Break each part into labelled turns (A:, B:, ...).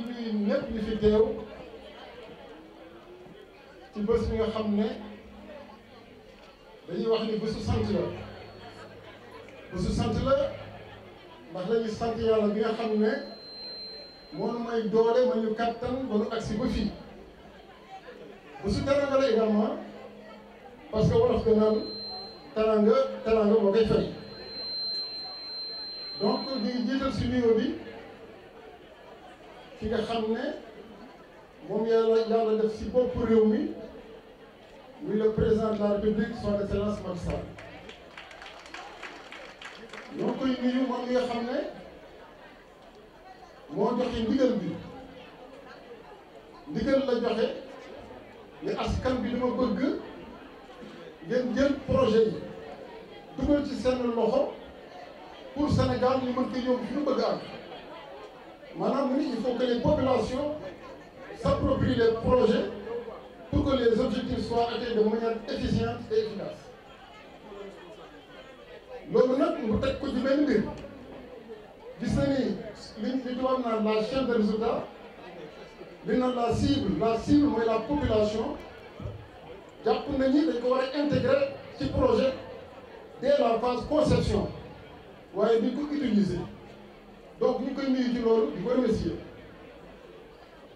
A: ñuy ñëpp ñu fi teew ci bés bi nga xam ne dañuy wax ni bésu sant la bésu sant la ndax lañuy sant yàlla bi nga xam ne moo nu may doole ma ñu kattan ba nu agsi ba fii bésu teranga la également parce que wolof da naan teranga moo koy fay donc ñu ngi jiital si nuyoo bi ki nga xam ne moom yàlla def si bopp réew mi muy le président de la République son excellence Macky Sall ñoo koy nuyu moom mi nga xam ne moo joxe ndigal bi ndigal la joxe ni askan bi dama bëgg ngeen jël projet yi dugal ci seen loxo pour Sénégal ñu mën ko yóbbu fi ñu bëgg am maanaam il faut que les populations s'approprient les projets pour que les objectifs soient atteints de manière efficiente et efficace loolu nag mu teg ko ci benn mbir gis na ni li tubaab naan la chaîne de résultat li naan la cible mooy la population jàpp nañu dañ ko war a intégrer ci projet dès la phase conception waaye di ko utiliser donc ñu koy nuyu ci loolu di ko remercier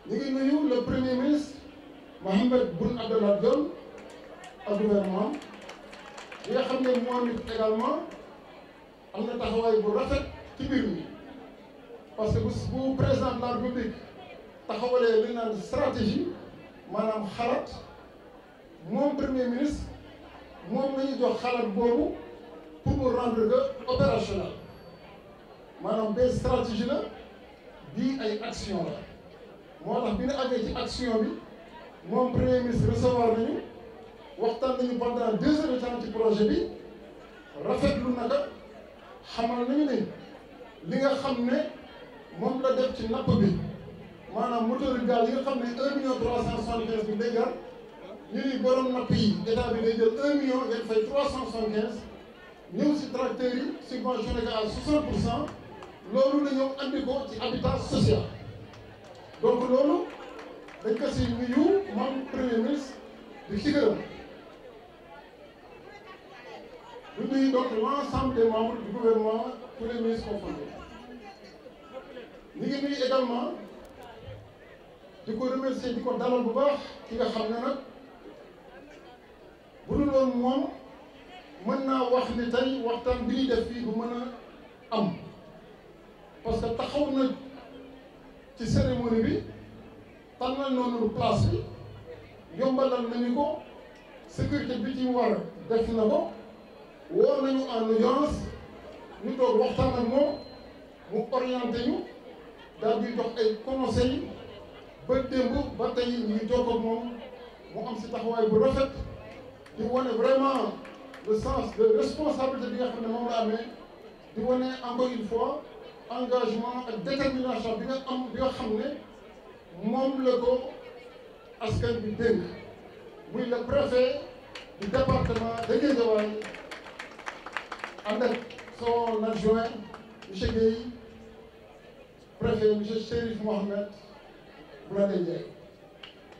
A: ñu ngi nuyu le premier ministre Mahammed Boun Abdallah Dionne ak gouvernement bi nga xam ne moom it également am na taxawaay bu rafet ci mbir mi parce que bu président de la République taxawalee li naan stratégie maanaam xalaat moom premier ministre moom la ñu jox xalaat boobu pour mu rendre que opérationnel maanaam bee stratégie la bii ay action la moo tax bi ñu àggee ci action bi moom premier ministre recevoir nañu waxtaan nañu pendant 2 heures de temps ci projet bi rafetlu naka xamal nañu ne li nga xam ne moom la def ci napp bi maanaam moteur gaal yi nga xam ne 1 million 375 bi day jar ñu ni borom napp yi état bi day jël 1 million ngeen fay 375 ñëw si tracteurs yi subventionné ko à 60% loolu la ñëw andi ko ci habitat social donc loolu dañ ko si nuyu moom premier ministre di ci gërëm di nuyu donc l'ensemble des membres du gouvernement tous les ministres confondus ñu ngi nuyu également di ko remercier di ko dalal bu baax ki nga xam ne nag bu dul woon moom mën naa wax ni tey waxtaan bi ñuy def fii bu mën a am parce que taxaw na ci cérémonie bi tànnal noonu place bi yombalal nañu ko sécurité bi ci war def na ko woo nañu en audience ñu toog waxtaan ak moom mu orienté ñu daal di jox ay conseils ba démb ba tey ñu ngi jokkoo ak moom mu am si taxawaay bu rafet di wane vraiment le sens de responsabilité bi nga xam ne moom la amee di wane encore une fois engagement ak détermination bi nga xam ne moom la ko askan bi dénk muy le préfet du département de Guédiawaye ànd ak son adjoint monsieur Guèye préfet monsieur Chérif Mohamed Blondin Ndiaye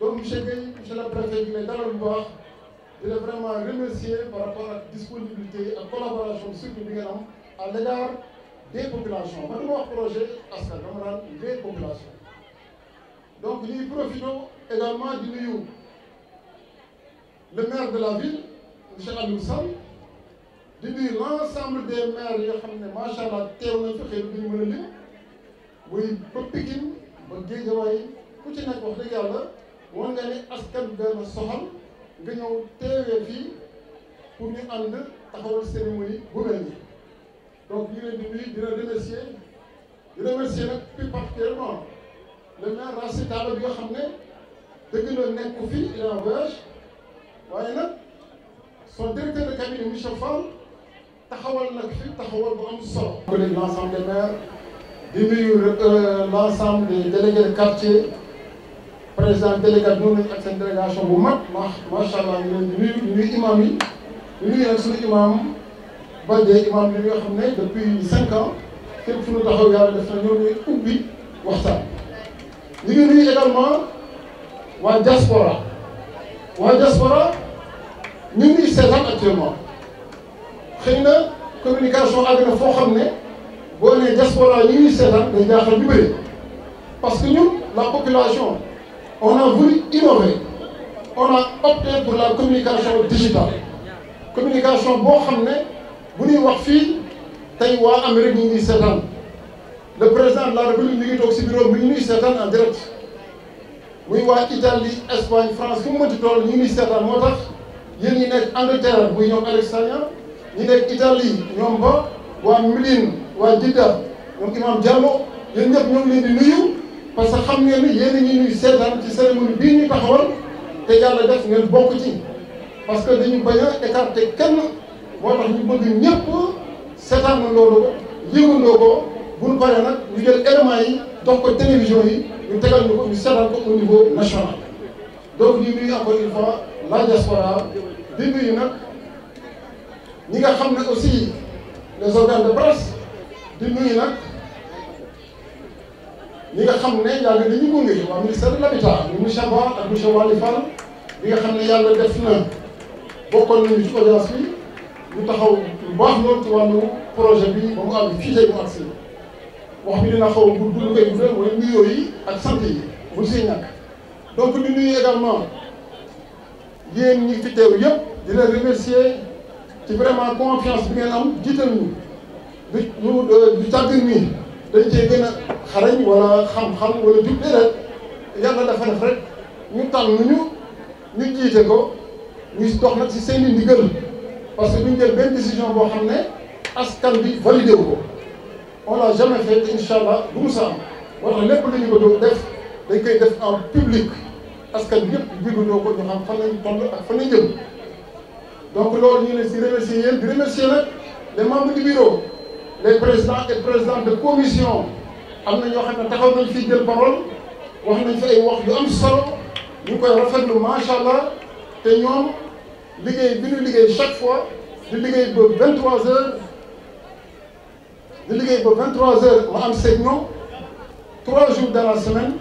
A: donc monsieur Guèye monsieur le préfet bi lay dalal bu baax di la vraiment remercier par rapport ak disponibilité ak collaboration surtout bi ngeen am à l'égard des populations man dama wax projet askan dama naan des populations donc ñuy profitons également di nuyu le maire de la ville monsieur Aliou Sall di nuyu l'ensemble des maires yi nga xam ne macha allah teew nañ fi xëy na duñu mën a lim muy ba Pikine ba Guédiawaye ku ci nekk wax dëgg yàlla war nga ne askan benn soxal nga ñëw teewee fii pour ñu ànd taxawal cérémonie bu mel nii donc ñu leen di nuyu di remercier nag plus particulièrement le maire Racine Talla bi nga xam ne dëgg la nekk fii il est en voyage waaye nag son directeur de cabinet monsieur Fall taxawal nag fi taxawal bu am solo. l'ensemble des maires di nuyu l'ensemble des délégués de quartier président délégué ñëw nañu ak seen délégation bu mag macha allah ñu leen di nuyu imam yi di nuyu nag suñu imam Badé imam yi nga xam ne depuis 5 ans képp fu ñu taxaw yàlla def na ñoo ñuy ubbi waxtaan ñu ngi nuyu également waa diaspora ñu ngi seetaan actuellement xëy na communication àgg na foo xam ne boo nee diaspora ñu ngi seetaan day jaaxal ñu bëri parce que ñun la population on a voulu innover on a opté pour la communication digitale communication boo xam ne bu ñuy wax fii tey waa Amérique ñu ngi seetaan le président de la République mi ngi toog si bureau mi ngi ñuy seetaan en direct muy waa Italie Espagne France fu mu mënti toll ñu ngi seetaan moo tax yéen ñi nekk Angleterre buy ñoom Alex Sagna ñi nekk Italie ñoom ba waa Médine waa Jidda ñoom Imam Diallo yéen ñëpp ñoo ngi leen di nuyu parce que xam ngeen ni yéen a ngi ñuy seetaan ci cérémonie bii ñu taxawal te yàlla def ngeen bokk ci parce que dañu bañ a écarter kenn moo tax ñu bëgg ñëpp seetaan na loolu yëgandoo ko bu ñu paree nag ñu jël éléments yi jox ko télévision yi ñu tegal ñu ko ñu seetaan ko au niveau national donc ñu nuyu encore une fois la diaspora di nuyu nag ñi nga xam ne aussi les organes de presse di nuyu nag ñi nga xam ne yàlla dañuy gunge waa ministère de l'habitat ñu monsieur Ba ak monsieur Wali Fall bi nga xam ne yàlla def na bokkoon nañu ci audience bi ñu taxaw lu baax loolu ci wàllu projet bi ba mu am fii tey mu agsi wax bi dina xaw a gudd lu koy guddal mooy nuyoo yi ak sant yi bu siy ñàkk donc di nuyu également yéen ñi fi teew yëpp di leen remercier ci vraiment confiance bi ngeen am jiital ñu du tàggat mi dañ cee gën a xarañ wala xam-xam wala jub déedéet yàlla dafa def rek ñu tànn ñu jiite ko ñu dox nag si seen i ndigal parce que duñ jël benn décision boo xam ne askan bi validé wu ko on l'a jamais fait te incha allah bu mu sa am moo tax lépp lu ñu ko doon def dañ koy def en public askan bi yëpp jigandoo ko ñu xam fan lañ toll ak fan lañ jëm donc loolu ñu ne si remercier yéen di remercier nag les membres du bureau les présidents et présidentes de commission am na ñoo xam ne taxaw nañ fii jël parole wax nañ fi ay wax yu am solo ñu ngi koy rafetlu macha allah te ñoom liggéey bi ñu liggéey chaque fois di liggéey ba 23h di liggéey ba 23h ma am seeg ñoom 3 jours dans la semaine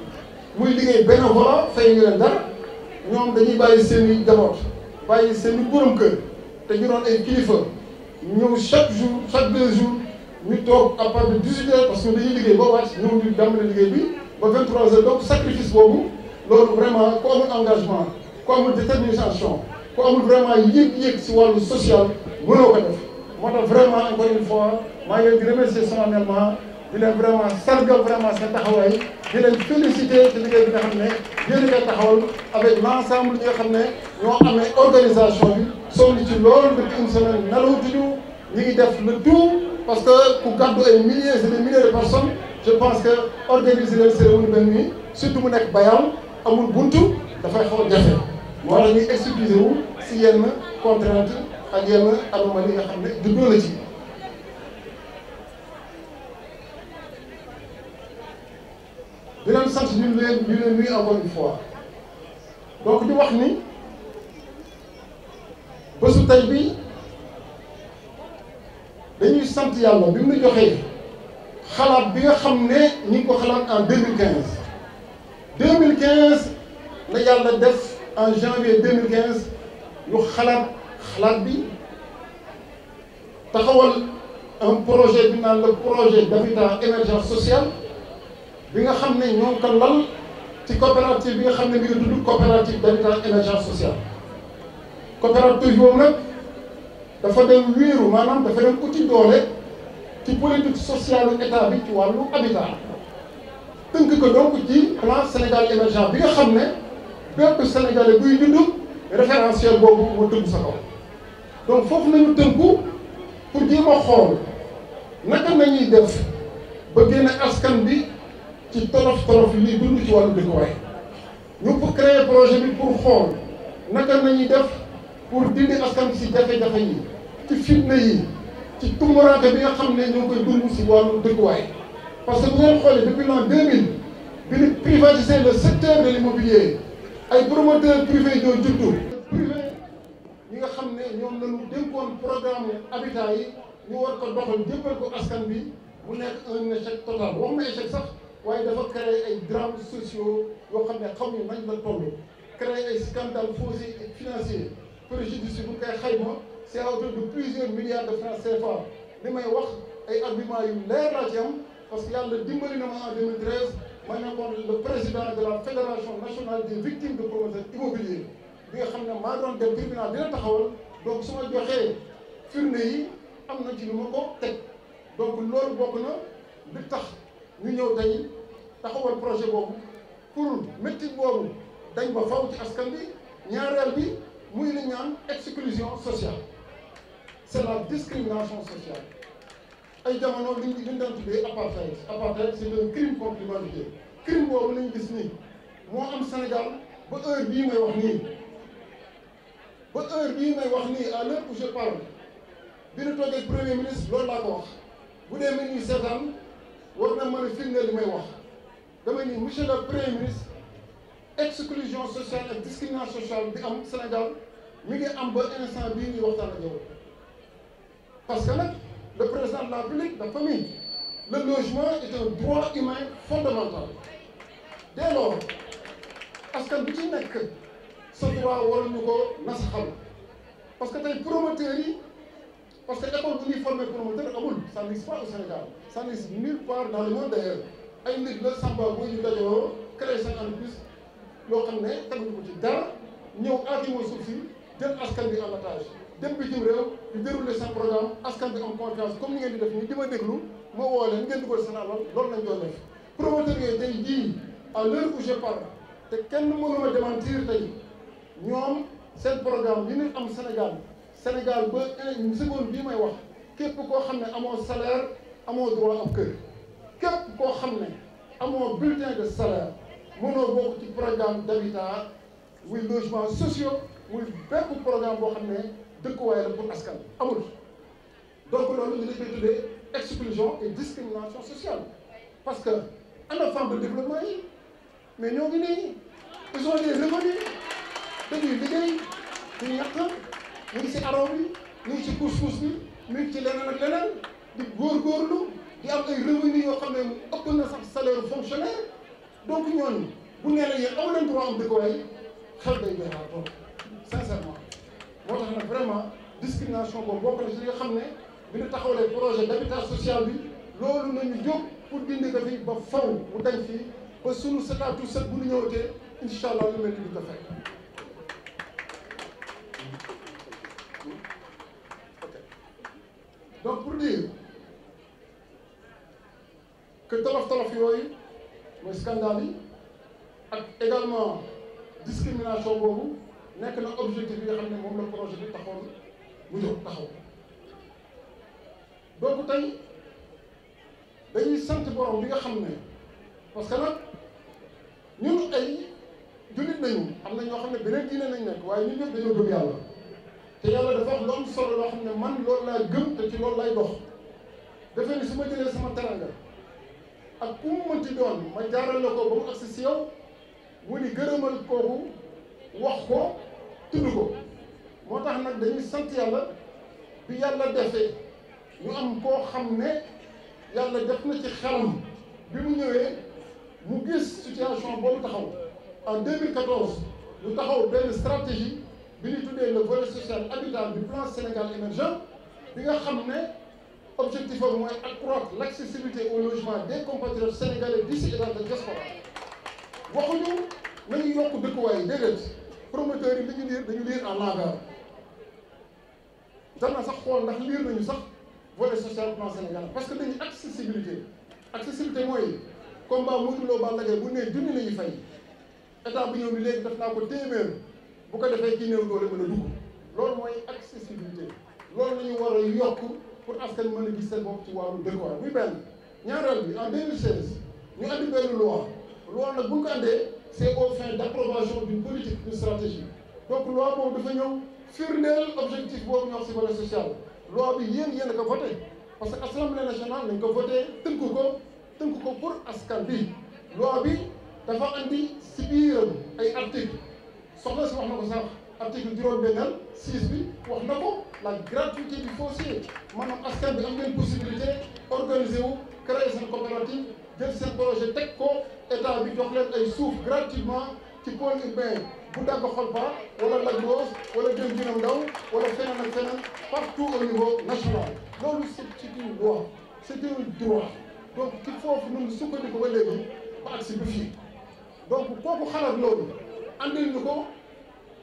A: muy liggéey bénévolat fay ñu leen dara ñoom dañuy bàyyi seen i jaboot bàyyi seen i borom kër te ñu doon ay kilifa ñëw chaque jour chaque 2 jours ñu toog à partir de 18h parce que dañuy liggéey ba wàcc ñëw di dàmbale liggéey bi ba 23h donc sacrifice boobu loolu vraiment ku amul engagement ku amul détermination ku amul vraiment yëg-yëg si wàllu social mënoo ko def moo tax vraiment encore une fois maa ngi leen di remercier solennellement di leen vraiment sargal vraiment seen taxawaay di leen féliciter ci liggéey bi nga xam ne yéen a koy taxawal avec l' ensemble ñi nga xam ne ñoo amee organisation bi sonn ci loolu depuis une semaine nelawutuñu ñu ngi def le tout parce que ku gàddu ay milliers et des milliers de personnes je pense que organiser leen cérémonie benn nii surtout mu nekk bayal amul buntu dafay xaw a jafe moo tax ñuy excusé wu si yenn contrainte ak yenn anomalie yi nga xam ne juddoo na ci. di leen sant ñu leen nuyu encore une fois donc di wax ni bésu tey bi dañuy sant yàlla bi mu joxee xalaat bi nga xam ne ñu ngi ko xalaat en 2015 la yàlla def en janvier 2015 ñu xalaat bi taxawal un projet bi naan le projet d'habitat émergence sociale bi nga xam ne ñoo ngi ko lal ci coopérative bi nga xam ne mi ngi tudd coopérative d'habitat émergence sociale coopérative boobu nag dafa dem wéeru maanaam dafa dem uti doole ci politique sociale état bi ci wàllu habitat tënk ko donc ci plan Sénégal émergent bi nga xam ne bépp Sénégalais buy judd référentiel boobu moo tënk sa kaw donc foofu nañu tënku pour jéem a xool naka nañuy def ba génne askan bi ci tolof yi ñuy dund ci wàllu dëkkuwaay ñu pour créer projet bi pour xool naka nañuy def pour dindi askan si jafe-jafe yi ci fitna yi ci tumuraanke bi nga xam ne ñoo koy dund si wàllu dëkkuwaay parce que bu ngeen xoolee depuis l'an 2000 bi ñu privatiser le secteur de l'immobilier ay promoteurs privés ñoo juddu privé ñi nga xam ne ñoom lañu dénkoon programme habitat yi ñu war ko doxal jébbal ko askan bi mu nekk un échec total wax na échec sax waaye dafa créer ay drames sociaux yoo xam ne xamuñu nañ la toll créer ay scandales fonciers et financiers préjudice bu koy xayma c'est à hauteur de plusieurs milliards de francs CFA li may wax ay arguments yu leer laa ci am parce que yàlla dimbali na ma en 2013 ma nekkoon le président de la fédération nationale des victimes de promoteurs immobiliers bi nga xam ne maa doon dem tribunal dina taxawal donc su ma joxee firnde yi am na ci lu ma ko teg donc loolu bokk na li tax ñu ñëw tey taxawal projet boobu pour métti boobu dañ ba faw ci askan bi ñaareel bi muy li ñaan exclusion sociale c'est la discrimination sociale ay jamono li ñu daan tuddee apartheid c'est un crime contre l'humanité crime boobu lañu gis nii moo am Sénégal ba heure bii may wax nii à l'heure où je parle bi ñu toogee premier ministre loolu laa ko wax bu dee mel ni seetaan war na mën a firndeel li may wax damay ni monsieur le premier ministre exclusion sociale ak discrimination sociale bi am Sénégal mi ngi am ba instant bii ñuy waxtaan ak yow parce que nag le président de la République dafa ni le logement est un droit humain fondamental dès lors askan bi ci nekk sa droit waruñu ko nasaxal parce que tey promoteurs yi parce que école bu ñuy former promoteur amul ça n'existe pas au Sénégal ça n'existe nulle part dans le monde d'ailleurs ay nit la samba boo ñu dajoo créer seen entreprise loo xam ne teguñu ko ci dara ñëw aakimoo suuf si jël askan bi en otage dem bitim réew di dérouler seen programme askan bi am confiance comme ni ngeen di def nii di ma déglu ma woo leen ngeen dugal seen alal loolu lañ doon def promoteur yooyu tey jii à l'heure où je parle te kenn mënuma démentir tey ñoom seen programme yi ñu am Sénégal ba une seconde bii may wax képp koo xam ne amoo salaire amoo droit am kër képp koo xam ne amoo bulletin de salaire mënoo bokk ci programme d'habitat muy logement sociaux muy bépp programme boo xam ne dëkkuwaay la pour askan amul donc loolu ñu dañ koy tuddee exclusion et discrimination sociale parce que ana femme de développement yi mais ñoo ngi nii ils ont des revenus dañuy liggéey di ñàkk ñu ngi si araw bi ñu ngi si couscous bi ñu ngi ci leneen ak leneen di góorgóorlu di am ay revenus yoo xam ne ëpp na sax salaire fonctionnaire donc ñooñu bu nee la yéen amu leen droit am dëkkuwaay xel day doy waar trop sincèrement moo tax nag vraiment discrimination boobu bokk na si li nga xam ne bi ñu taxawalee projet d'habitat social bi loolu nañu jóg pour dindi ko fi ba faw mu dañ fii ba sunu setaatu set bu ñu ñëwatee incha allah lu mel ni du ko fekk. Donc pour dire que tolof-tolof yooyu mooy scandale yi ak également discrimination boobu nekk na objectif yi nga xam ne moom la projet bi taxoon mu jóg taxaw donc tey dañuy sant borom bi nga xam ne parce que nag ñun ay jullit nañu am na ñoo xam ne beneen diine nañ nekk waaye ñun ñëpp dañoo gëm yàlla te yàlla dafa wax lu am solo loo xam ne man loolu laa gëm te ci loolu lay dox defe ni su ma jëlee sama teranga ak ku mu mënti doon ma jaaral la ko ba mu agsi si yow mu ni gërëmal kooku wax ko tudd ko moo tax nag dañuy sant yàlla bi yàlla defee ñu am koo xam ne yàlla def na ci xelam bi mu ñëwee mu gis situation boobu taxaw en 2014 ñu taxaw benn stratégie bi ñu tuddee le volet social habitat du plan Sénégal émergent bi nga xam ne objectif boobu mooy accroître l'accessibilité au logement des compatriotes sénégalais d'ici et dans la diaspora waxuñu nañu yokk dëkkuwaay déedéet promoteurs yi li ñu liir dañu liir en l'envers jar na sax xool ndax liir nañu sax volet social plan Sénégal parce que dañuy accessibilité mooy combat Modou Lo Balla Gaye bu nee junni lañuy fay état bu ñëw ni léegi def naa ko téeméer bu ko defee kii néew doole mën a dugg loolu mooy accessibilité loolu la ñu war a yokk pour askan mën a gis seen bopp ci wàllu dëkkuwaay muy benn ñaareel bi en 2016 ñu andi benn loi nag bu ñu ko andee c'est aux fins d'approbation d'une politique d'une stratégie donc loi boobu dafa ñëw firndeel objectif boobu ñu wax ci volet social loi bi yéen a ko voté parce que assemblée nationale nañ ko voté tënk ko pour askan bi loi bi dafa andi ci biiram ay articles soxna si wax na ko sax article juróom-benneel 6 bi wax na ko la gratuité du foncier maanaam askan bi am ngeen possibilité organiser wu créer seen coopérative jël seen projet teg ko état bi jox leen ay suuf gratuitement ci pôle urbain bu dagg Xolpa wala Lac Rose wala Dén Djinam Ndaw wala feneen ak feneen partout au niveau national loolu c'est une loi c'est un droit donc ci foofu ñun sukkandiku ba léegi ba agsi bi fii donc kooku xalaat loolu andil ñu ko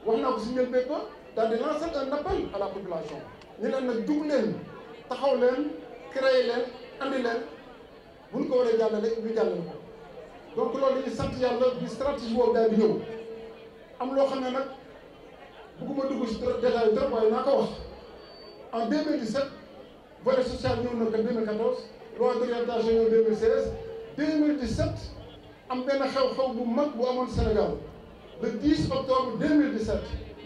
A: wax naa ko si njëlbéen ba daal di lancer un appel à la population ñu leen nag jug leen taxaw leen créer leen andi leen bu ñu ko waree jàllale ñu jàllale ko donc loolu dañuy sant yàlla bi stratégie boobu daal di ñëw am loo xam ne nag bëgguma dugg si détail trop waaye naa ko wax en 2017 volet social ñëw na ko 2014 loi d'orientation ñëw 2016 2017 am benn xew-xew bu mag bu amoon Sénégal le 10 octobre 2017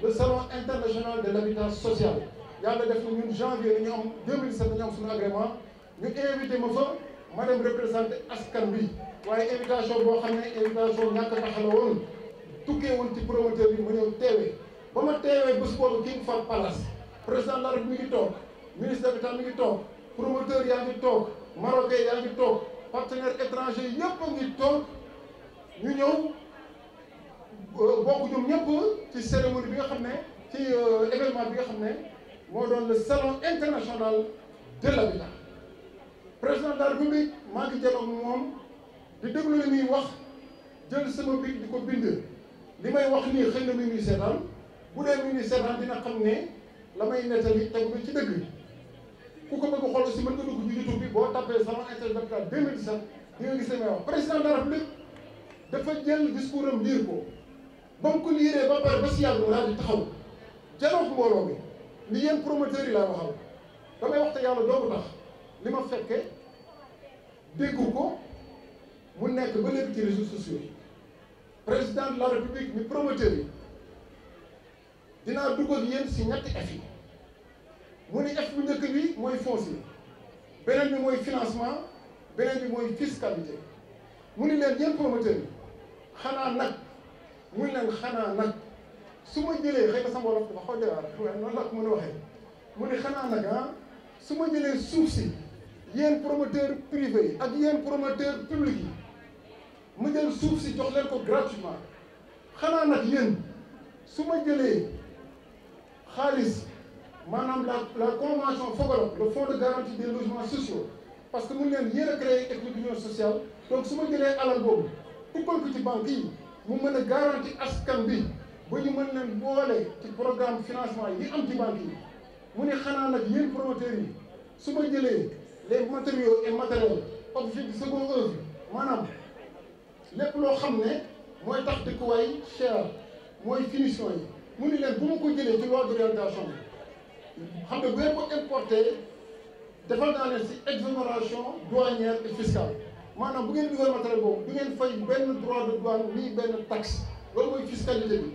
A: le salon international de l'habitat social yàlla def na ñun janvier dañu am 2017 dañu am suñu agrément ñu invité ma fa ma dem représenté askan bi waaye invitation boo xam ne invitation ñàkk a taxala woon tukkee woon ci promoteur bi ma ñëw teewee ba ma teewee bés boobu King Fahd Palace président de la République mi ngi toog ministre d'habitat mi ngi toog promoteur yaa ngi toog marocain yaa ngi toog partenaires étrangers yëpp a ngi toog ñu ñëw bokk ñoom ñëpp ci cérémonie bi nga xam ne ci événement bi nga xam ne moo doon le salon international de l'habitat président de la République maa ngi jël ak moom di déglu li muy wax jël sama bic di ko bind li may wax nii xëy na mi ngi seetaan bu dee mi ngi seetaan dina xam ne la may nettali tegu na ci dëgg ku ko bëgg xool aussi mën nga dugg ci YouTube bi boo tapé salon international de l'habitat 2017 di nga gis li may wax président de la République dafa jël discours am liir ko ba mu ko liiree ba pare ba si yàgg mu daal di taxaw janook mbooloo bi ni yéen promoteurs yi laa waxal damay wax te yàlla doogu tax li ma fekke déggu ko mu nekk ba léegi ci réseaux sociaux yi président de la république ni promoteurs yi dinaa dugg ak yéen si ñetti F yi mu ni F bu njëkk bi mooy foncier beneen bi mooy financement beneen bi mooy fiscalité mu ni leen yéen promoteurs yi xanaa nag mu ni leen xanaa nag su ma jëlee xëy na sama wolof dafa xaw dewaar waaye noonu la ko mën a waxee mu ni xanaa nag su ma jëlee suuf si yéen promoteur privé yi ak yéen promoteur public yi mu jël suuf si jox leen ko gratuitement xanaa nag yéen su ma jëlee xaalis maanaam la convention FOGALOP le fonds de garantie des logements sociaux parce que mun leen yéen a créé exclusion sociale donc su ma jëlee alal boobu tukkal ko ci banque yi mu mën a garantie askan bi ba ñu mën leen boole ci programme financement yi am ci banque yi mu ne xanaa nag yéen promoteurs yi su ma jëlee les matériaux et matériels objets de seconde œuvre maanaam lépp loo xam ne mooy tax dëkkuwaay cher mooy finition yi mu ni leen bu ma ko jëlee ci loi d'orientation bi xam nga bu ngeen ko importé defal naa leen si exonération douanière et fiscale maanaam bu ngeen dugal matériel boobu du ngeen fay benn droit de douane nii benn taxe loolu mooy fiscalité bi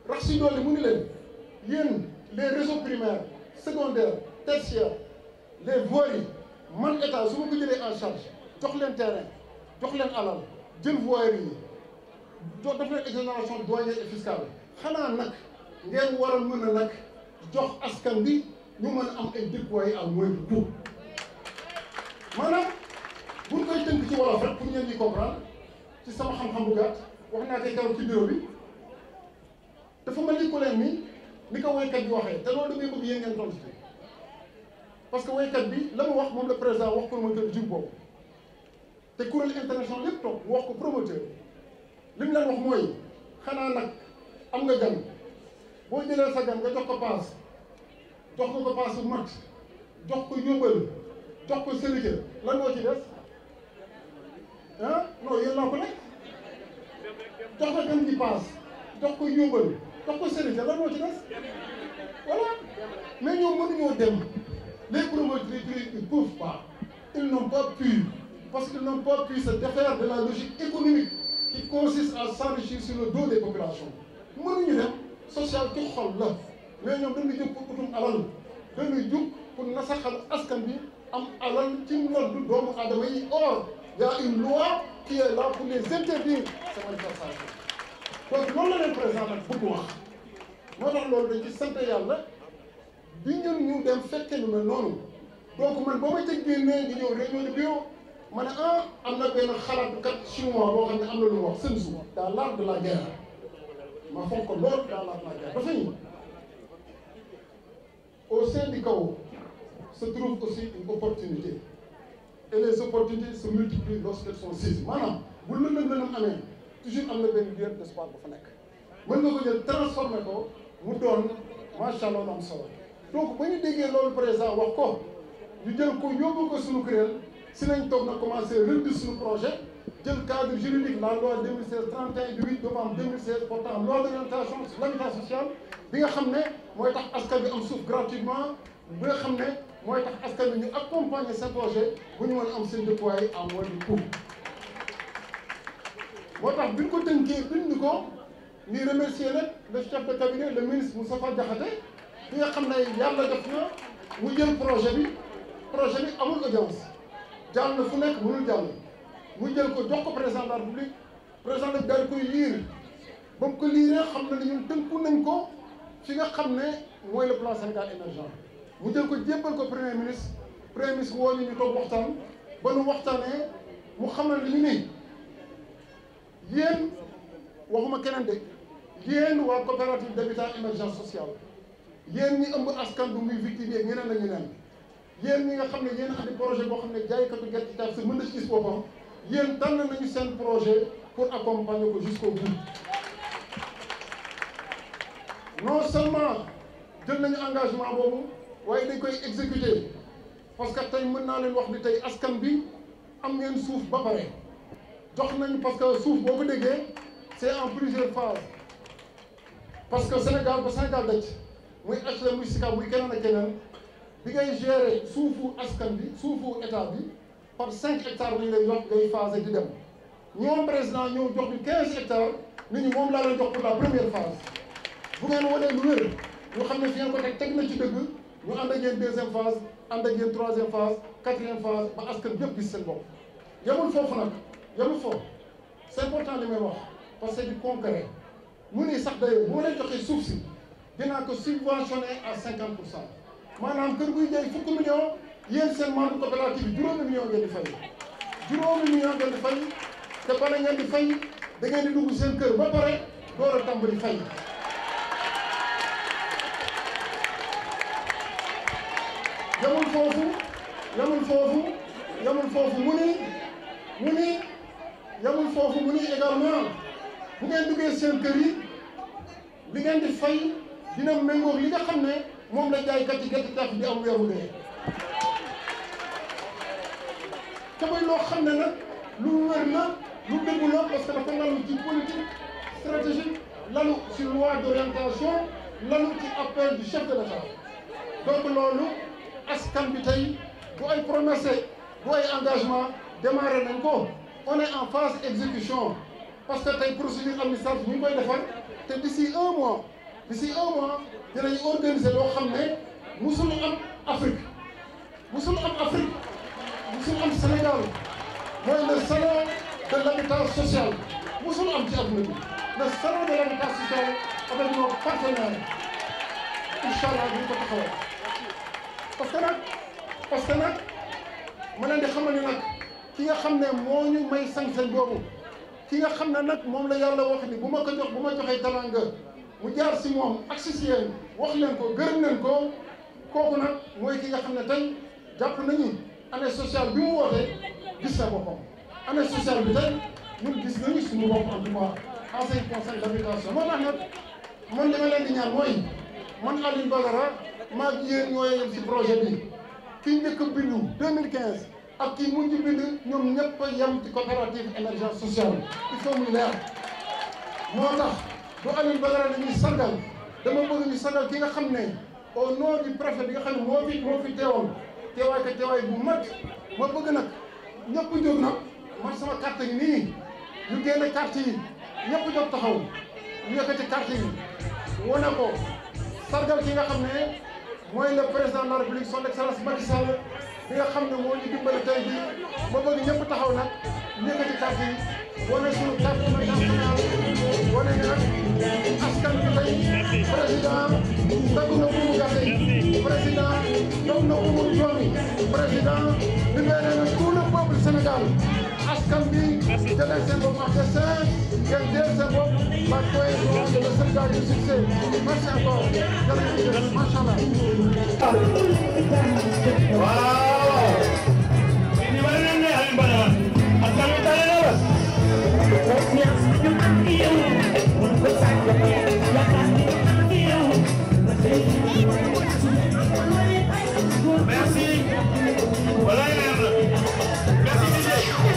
A: rax si doole mu ni leen yéen les réseaux primaires secondaires tertiaires les voiries man état su ma ko jëlee en charge jox leen terrain jox leen alal jël voirie yi jox def leen exonération douanière et fiscale xanaa nag ngeen war a mën a nag jox askan bi ñu mën a am ay dëkkuwaay à moindre coût maanaam buñ koy tënk ci wolof rek pour ñeen ñi comprendre ci sama xam-xam bu gàtt wax naa ko keroog ci bureau bi dafa mel ni ko leen ni ko woykat bi waxee te loolu damay bëgg yéen ngeen tontu ci parce que woykat bi la mu wax moom la président wax promoteur jub boobu te kuréel international lépp toog mu wax ko promoteur li mu leen wax mooy xanaa nag am nga gan boo jëlee sa gan nga jox ko paas jox ko paas bu mat jox ko yóbbal jox ko sëriñ lan moo ci des ah non yéen laa ko nekk jox ko gan gi paas jox ko yóbbal jox ko sëriñ lan moo ci des voilà mais ñoom mënuñoo dem les promoteurs ils ne peuvent pas ils n'ont pas pu parce qu'ils n'ont pas pu se défaire de la logique économique qui consiste à s'enrichir sur le dos des populations mënuñu dem social ci xol la mais ñoom dañuy jóg pour utum alal dañuy jóg pour nasaxal askan bi am alal ci noddu doomu aadama yi or y a une loi qui est là pour les interdire ces manifestations donc loolu la leen président nag bëgg wax moo tax loolu dañ ci sant yàlla bi ñun ñu dem fekke lu mel noonu donc man boo ma ca génnee di ñëw réunion de bureau ma ne am na benn xalaatkat chinois boo xam ne am na lu mu wax Sun Tzu dans l'art de la guerre ma fonk ko lool dans l'art de la guerre dafa ñu au sein du chaos se trouve aussi une opportunité et les opportunités se multiplient lorsqu'elles sont saisies maanaam bu lëndëm amee toujours am na benn lueur d'espoir bu fa nekk mën nga ko jël transformé ko mu doon macha allah lu am solo donc ba ñu déggee loolu président wax ko ñu jël ko yóbbu ko suñu kuréel si nañ toog na commencé rëdd suñu projet jël cadre juridique la loi 2016 31 du 8 novembre 2016 portant loi d'orientation sur l'habitat social bi nga xam ne mooy tax askan bi am suuf gratuitement bi nga xam ne mooy tax askan bi ñu accompagner seen projet bu ñu mën am seen déployer à moindre coût moo tax bi ñu ko tënkee bind ko ñuy remercier nag le chef de cabinet le ministre Moustapha Diakhaté bi nga xam ne yàlla def na mu jël projet bi amul audience jàll na fu nekk mënul jàll mu jël ko jox ko président de la République président bi daal koy liir ba mu ko liiree xam na ne ñun tënku nañ ko fi nga xam ne mooy le plan Sénégal émergent mu jël ko jébbal ko premier ministre woo ñu toog waxtaan ba nu waxtaanee mu xamal li ñu ne yéen waxuma keneen de yéen waa coopérative d'habitat émergence sociale yéen ñi ëmb askan bu muy victime yeeg ñeneen ak ñeneen yéen ñi nga xam ne yéen andi projet boo xam ne jaaykatu gerte caaf si mën na ci gis boppam yéen tànn nañu seen projet pour accompagner ko jusqu'au bout non seulement jël nañu engagement boobu waaye dañ koy exécuter parce que tey mën naa leen wax ni tey askan bi am ngeen suuf ba pare jox nañu parce que suuf boo ko déggee c'est en plusieurs phases parce que Sénégal ba Sénégal daj muy HLM muy SICAP muy keneen ak keneen bi ngay gérer suufu askan bi suufu état bi par 5 hectares lañu lay jox ngay phase di dem ñoom président ñëw jox ñu 15 hectares nit ñi moom laa leen jox pour la première phase bu ngeen wanee lu wér ñu xam ne fi ngeen ko teg na ci dëgg ñu ànd ak yéen deuxième phase ànd ak yéen troisième phase quatrième phase ba askan yëpp gis seen bopp yamul foofu nag yamul foofu c'est important li may wax parce que c'est du concret mu ni sax d'ailleurs bu ma leen joxee suuf si dinaa ko subventionné à 50% maanaam kër guy jaay fukki millions yéen seen membre coopérative bi juróomi millions ngeen di fay juróomi millions ngeen di fay te bala ngeen di fay da ngeen di dugg seen kër ba pare door a tàmbali fay yamul foofu mu ni également bu ngeen duggee seen kër yi li ngeen di fay dina méngoog li nga xam ne moom la jaaykat yi gerte caaf di am weeru dee te mooy loo xam ne nag lu wér la lu dëggu la parce que dafa lalu ci politique stratégique lalu ci loi d'orientation lalu ci appel du chef de l'État donc loolu askan bi tey bu ay promesse bu ay engagement démarré nañ ko on est en phase exécution parce que tey procédure administrative ñu ngi koy defar te d'ici un mois dinañ organiser loo xam ne musul am Afrique musul am Sénégal mooy le salon de l'habitat social musul am ci adduna bi le salon de l'habitat social avec nos partenaires incha allah ñu ko taxawal parce que nag ma leen di xamal ni nag ki nga xam ne moo ñu may sañ-sañ boobu ki nga xam ne nag moom la yàlla wax ni bu ma joxee talanga mu jaar si moom ak si yéen wax leen ko gërëm leen ko kooku nag mooy ki nga xam ne tey jàpp nañu année sociale bi mu wootee gis na boppam année sociale bi tey ñun gis nañu suñu bopp en tout cas ancien conseil d'habitation moo tax nag man li ma leen di ñaan mooy man Alioune Badara maa ngi yéen ñoo yem si projet bi kii njëkk a bindu 2015 ak kii mujj bind ñoom ñëpp a yem ci coopérative émergence sociale il faut muy leer moo tax du Alioune Badara dañuy sargal dama bëgg ñu sargal ki nga xam ne au nom du préfet bi nga xam ne moo fi teewoon teewaay bu mat ma bëgg nag ñëpp jóg nag man sama carte yi nii ñu génne carte yi ñëpp jóg taxaw ñu yëkkati carte yi wane ko sargal ki nga xam ne mooy le président de la République son excellence Macky Sall bi nga xam ne moo ñu dimbali tey bi ma bëgg ñëpp taxaw nag ñu yëkkati carte yi wane suñu carte nationale wane ne nag askan bi tey président dagg na buumu gase président dog na buumu joomi président libéré na tout le peuple Sénégal askan bi jëlee seen bopp en destin ngeen jël seen bopp la cohésion de le Sénégal du succès merci encore jërëjëf macha allah.
B: waaw. ini mana nih hari mana? Asal kita lewat. Merci. Voilà, merci DJ.